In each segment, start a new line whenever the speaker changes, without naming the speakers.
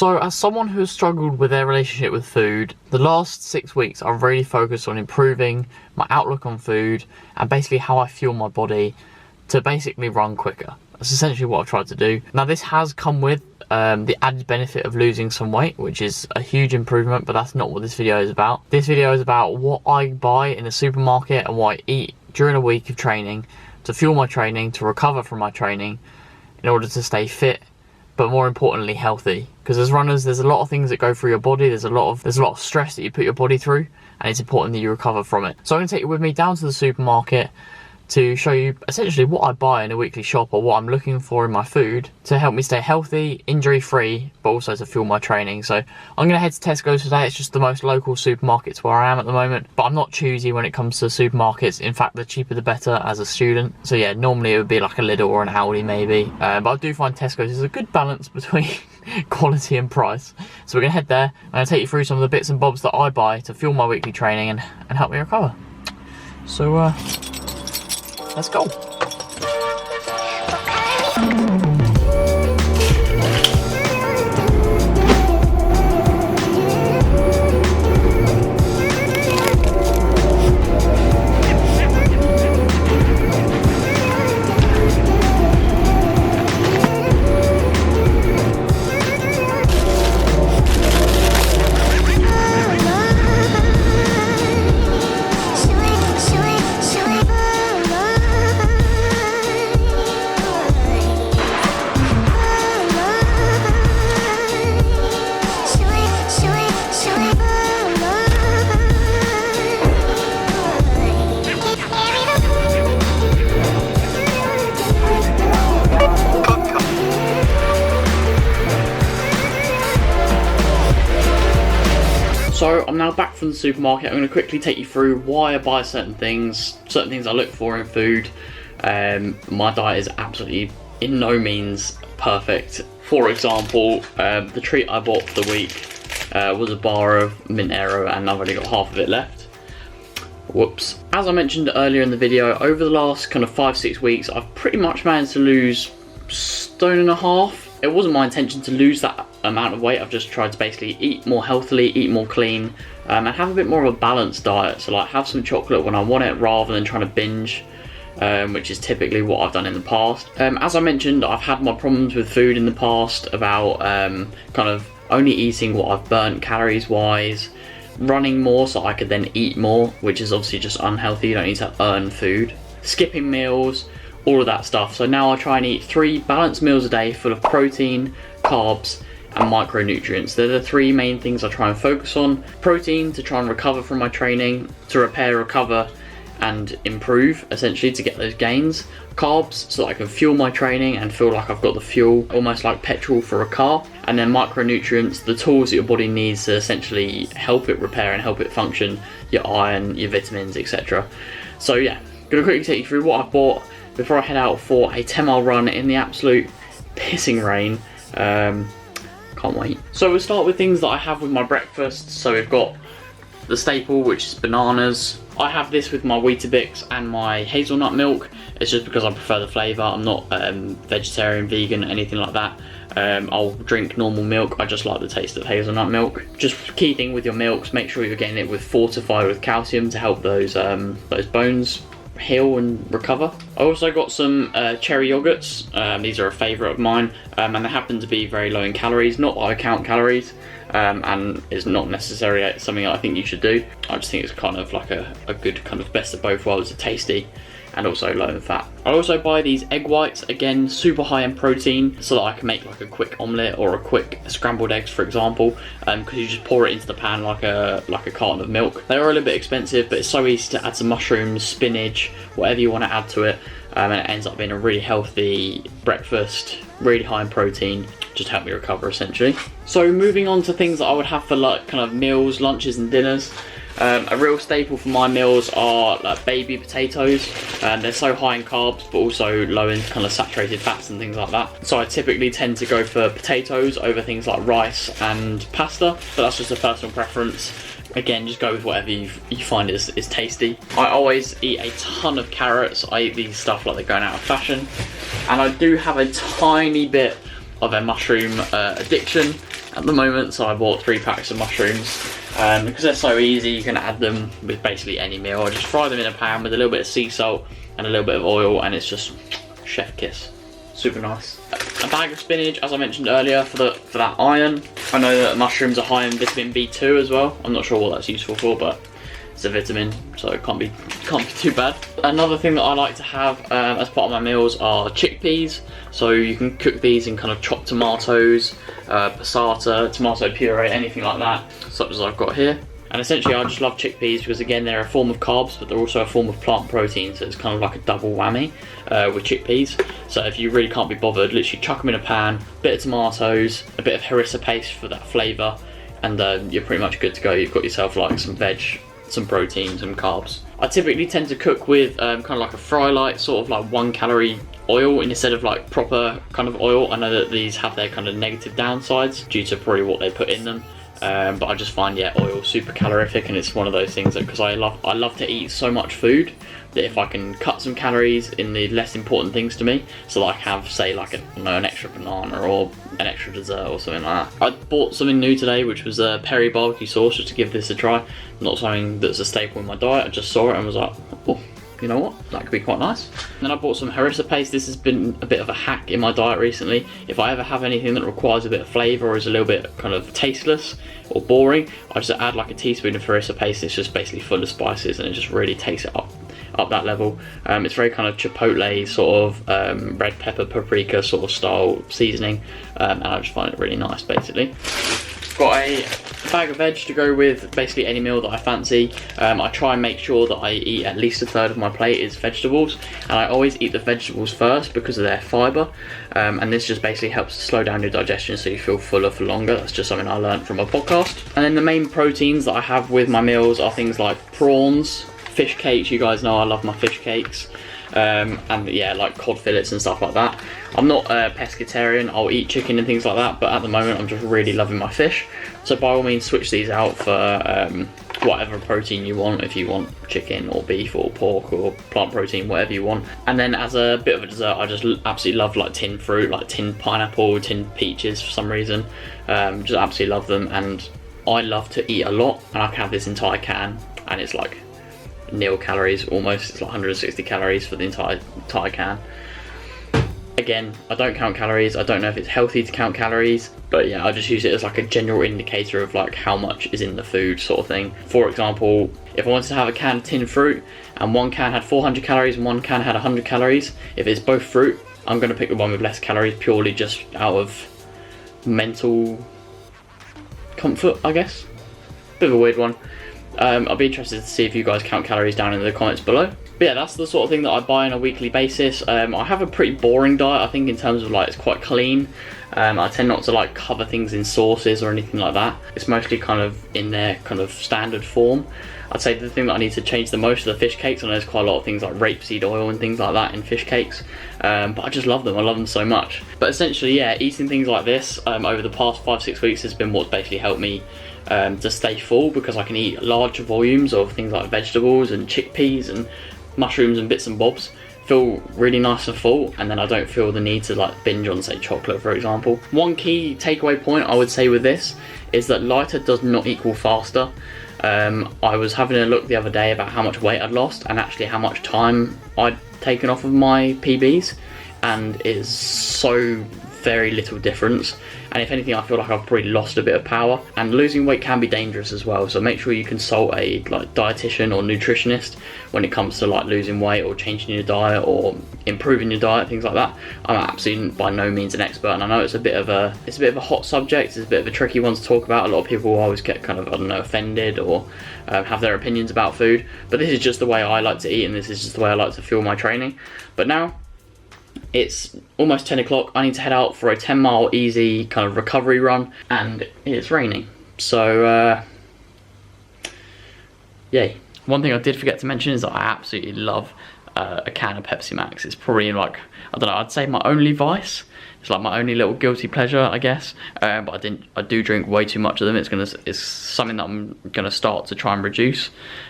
So as someone who has struggled with their relationship with food, the last 6 weeks I've really focused on improving my outlook on food and basically how I fuel my body to basically run quicker. That's essentially what I've tried to do. Now this has come with the added benefit of losing some weight, which is a huge improvement, but that's not what this video is about. This video is about what I buy in the supermarket and what I eat during a week of training to fuel my training, to recover from my training in order to stay fit, but more importantly healthy. Because as runners, there's a lot of things that go through your body, there's a lot of stress that you put your body through, and it's important that you recover from it. So I'm going to take you with me down to the supermarket to show you essentially what I buy in a weekly shop, or what I'm looking for in my food to help me stay healthy, injury free, but also to fuel my training. So I'm going to head to Tesco's today. It's just the most local supermarkets where I am at the moment, but I'm not choosy when it comes to supermarkets. In fact, the cheaper the better as a student. So yeah, normally it would be like a Lidl or an Aldi maybe, but I do find Tesco's is a good balance between quality and price. So we're going to head there. I'm going to take you through some of the bits and bobs that I buy to fuel my weekly training and help me recover. So let's go. So I'm now back from the supermarket. I'm going to quickly take you through why I buy certain things I look for in food. My diet is absolutely in no means perfect. For example, the treat I bought for the week was a bar of Mint Aero, and I've only got half of it left. Whoops. As I mentioned earlier in the video, over the last kind of 5-6 weeks, I've pretty much managed to lose 1.5 stone. It wasn't my intention to lose that amount of weight. I've just tried to basically eat more healthily, eat more clean, and have a bit more of a balanced diet. So like have some chocolate when I want it rather than trying to binge, which is typically what I've done in the past. As I mentioned, I've had my problems with food in the past about kind of only eating what I've burnt calories wise, running more so I could then eat more, which is obviously just unhealthy. You don't need to earn food, skipping meals, all of that stuff. So now I try and eat 3 balanced meals a day full of protein, carbs and micronutrients. They're the 3 main things I try and focus on. Protein to try and recover from my training, to repair, recover and improve, essentially to get those gains. Carbs so that I can fuel my training and feel like I've got the fuel, almost like petrol for a car. And then micronutrients, the tools that your body needs to essentially help it repair and help it function, your iron, your vitamins, etc. So yeah, gonna quickly take you through what I've bought before I head out for a 10-mile run in the absolute pissing rain. Can't wait. So we'll start with things that I have with my breakfast. So we've got the staple, which is bananas. I have this with my Weetabix and my hazelnut milk. It's just because I prefer the flavour. I'm not vegetarian, vegan, anything like that. I'll drink normal milk. I just like the taste of hazelnut milk. Just key thing with your milks, make sure you're getting it with fortified with calcium to help those bones heal and recover. I also got some cherry yogurts. These are a favourite of mine, and they happen to be very low in calories. Not that I count calories, and it's not necessarily something I think you should do. I just think it's kind of like a good kind of best of both worlds. It's tasty and also low in fat. I also buy these egg whites, again super high in protein, so that I can make like a quick omelette or a quick scrambled eggs, for example, because you just pour it into the pan like a carton of milk. They are a little bit expensive, but it's so easy to add some mushrooms, spinach, whatever you want to add to it, and it ends up being a really healthy breakfast, really high in protein, just help me recover essentially. So moving on to things that I would have for like kind of meals, lunches and dinners. A real staple for my meals are like baby potatoes. They're so high in carbs but also low in kind of saturated fats and things like that. So I typically tend to go for potatoes over things like rice and pasta, but that's just a personal preference. Again, just go with whatever you find is tasty. I always eat a ton of carrots. I eat these stuff like they're going out of fashion. And I do have a tiny bit of a mushroom addiction. at the moment, so I bought 3 packs of mushrooms. Because they're so easy, you can add them with basically any meal. I just fry them in a pan with a little bit of sea salt and a little bit of oil, and it's just chef kiss. Super nice. A bag of spinach, as I mentioned earlier, for that iron. I know that mushrooms are high in vitamin B2 as well. I'm not sure what that's useful for, but it's a vitamin, so it can't be too bad. Another thing that I like to have as part of my meals are chickpeas. So you can cook these in kind of chopped tomatoes, passata, tomato puree, anything like that, such as I've got here. And essentially I just love chickpeas because again they're a form of carbs, but they're also a form of plant protein, so it's kind of like a double whammy with chickpeas. So if you really can't be bothered, literally chuck them in a pan, bit of tomatoes, a bit of harissa paste for that flavour, and you're pretty much good to go. You've got yourself like some veg, some protein, some carbs. I typically tend to cook with kind of like a fry light, sort of like 1 calorie oil instead of like proper kind of oil. I know that these have their kind of negative downsides due to probably what they put in them. But I just find, yeah, oil super calorific, and it's one of those things that, because I love to eat so much food, that if I can cut some calories in the less important things to me, so that I have, say, like an extra banana or an extra dessert or something like that. I bought something new today, which was a peri barbecue sauce, just to give this a try. Not something that's a staple in my diet. I just saw it and was like, oh, you know what, that could be quite nice. And then I bought some harissa paste. This has been a bit of a hack in my diet recently. If I ever have anything that requires a bit of flavour or is a little bit kind of tasteless or boring, I just add like a teaspoon of harissa paste. It's just basically full of spices, and it just really takes it up that level. It's very kind of chipotle sort of red pepper, paprika sort of style seasoning, and I just find it really nice basically. Got a bag of veg to go with basically any meal that I fancy. I try and make sure that I eat at least 1/3 of my plate is vegetables, and I always eat the vegetables first because of their fibre, and this just basically helps to slow down your digestion so you feel fuller for longer. That's just something I learned from a podcast. And then the main proteins that I have with my meals are things like prawns, fish cakes. You guys know I love my fish cakes. And yeah, like cod fillets and stuff like that. I'm not a pescatarian, I'll eat chicken and things like that, but at the moment I'm just really loving my fish. So by all means switch these out for whatever protein you want, if you want chicken or beef or pork or plant protein, whatever you want. And then as a bit of a dessert, I just absolutely love like tinned fruit, like tinned pineapple, tinned peaches for some reason. Just absolutely love them, and I love to eat a lot, and I can have this entire can, and it's like nil calories almost. It's like 160 calories for the entire can. Again, I don't count calories. I don't know if it's healthy to count calories, but yeah, I just use it as like a general indicator of like how much is in the food sort of thing. For example, if I wanted to have a can of tinned fruit and one can had 400 calories and one can had 100 calories, if it's both fruit, I'm going to pick the one with less calories purely just out of mental comfort, I guess. Bit of a weird one. I'll be interested to see if you guys count calories down in the comments below. But yeah, that's the sort of thing that I buy on a weekly basis. I have a pretty boring diet, I think, in terms of like it's quite clean. I tend not to like cover things in sauces or anything like that. It's mostly kind of in their kind of standard form. I'd say the thing that I need to change the most are the fish cakes. I know there's quite a lot of things like rapeseed oil and things like that in fish cakes, but I just love them. I love them so much. But essentially, yeah, eating things like this over the past 5-6 weeks has been what's basically helped me to stay full, because I can eat large volumes of things like vegetables and chickpeas and mushrooms and bits and bobs, feel really nice and full, and then I don't feel the need to like binge on, say, chocolate, for example. One key takeaway point I would say with this is that lighter does not equal faster. I was having a look the other day about how much weight I'd lost and actually how much time I'd taken off of my PBs, and it's so very little difference. And if anything, I feel like I've probably lost a bit of power, and losing weight can be dangerous as well. So make sure you consult a like dietitian or nutritionist when it comes to like losing weight or changing your diet or improving your diet, things like that. I'm absolutely by no means an expert, and I know it's a bit of a hot subject. It's a bit of a tricky one to talk about. A lot of people always get kind of, I don't know, offended or have their opinions about food. But this is just the way I like to eat, and this is just the way I like to fuel my training. But now it's almost 10 o'clock. I need to head out for a 10-mile easy kind of recovery run, and it's raining. So, yay. One thing I did forget to mention is that I absolutely love a can of Pepsi Max. It's probably like, I don't know, I'd say my only vice. It's like my only little guilty pleasure, I guess. But I do drink way too much of them. It's something that I'm gonna start to try and reduce.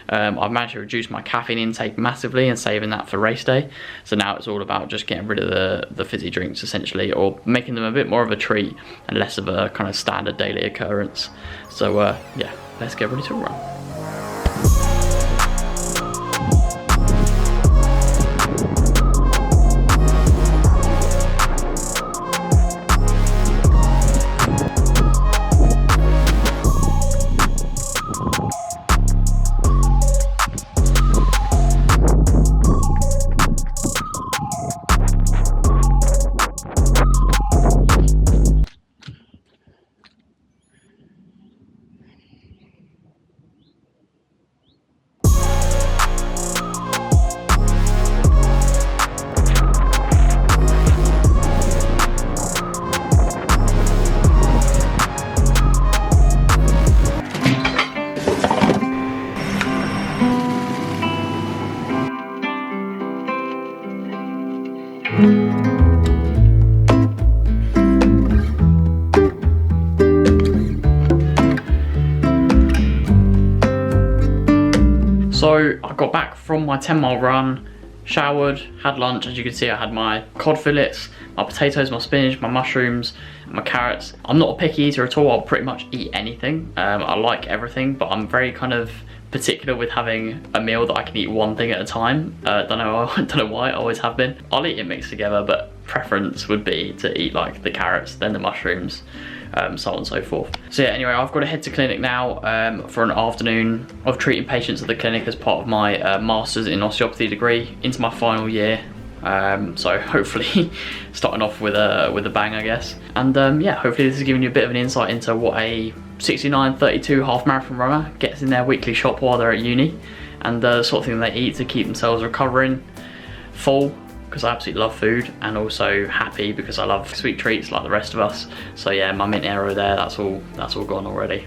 I've managed to reduce my caffeine intake massively and saving that for race day. So now it's all about just getting rid of the fizzy drinks essentially, or making them a bit more of a treat and less of a kind of standard daily occurrence. So yeah, let's get ready to run. So I got back from my 10-mile run, showered, had lunch. As you can see, I had my cod fillets, my potatoes, my spinach, my mushrooms, my carrots. I'm not a picky eater at all. I'll pretty much eat anything. I like everything, but I'm very kind of particular with having a meal that I can eat one thing at a time. Don't know why, I always have been. I'll eat it mixed together, but preference would be to eat like the carrots, then the mushrooms, so on and so forth. So yeah, anyway, I've got to head to clinic now for an afternoon of treating patients at the clinic as part of my Masters in Osteopathy degree into my final year. So hopefully starting off with a bang, I guess. And yeah, hopefully this is giving you a bit of an insight into what a 69:32 half marathon runner gets in their weekly shop while they're at uni, and the sort of thing they eat to keep themselves recovering, full, because I absolutely love food, and also happy because I love sweet treats like the rest of us. So yeah, my mint arrow there, that's all gone already.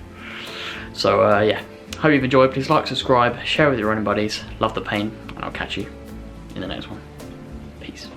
So yeah, hope you've enjoyed. Please like, subscribe, share with your running buddies. Love the pain, and I'll catch you in the next one. Peace.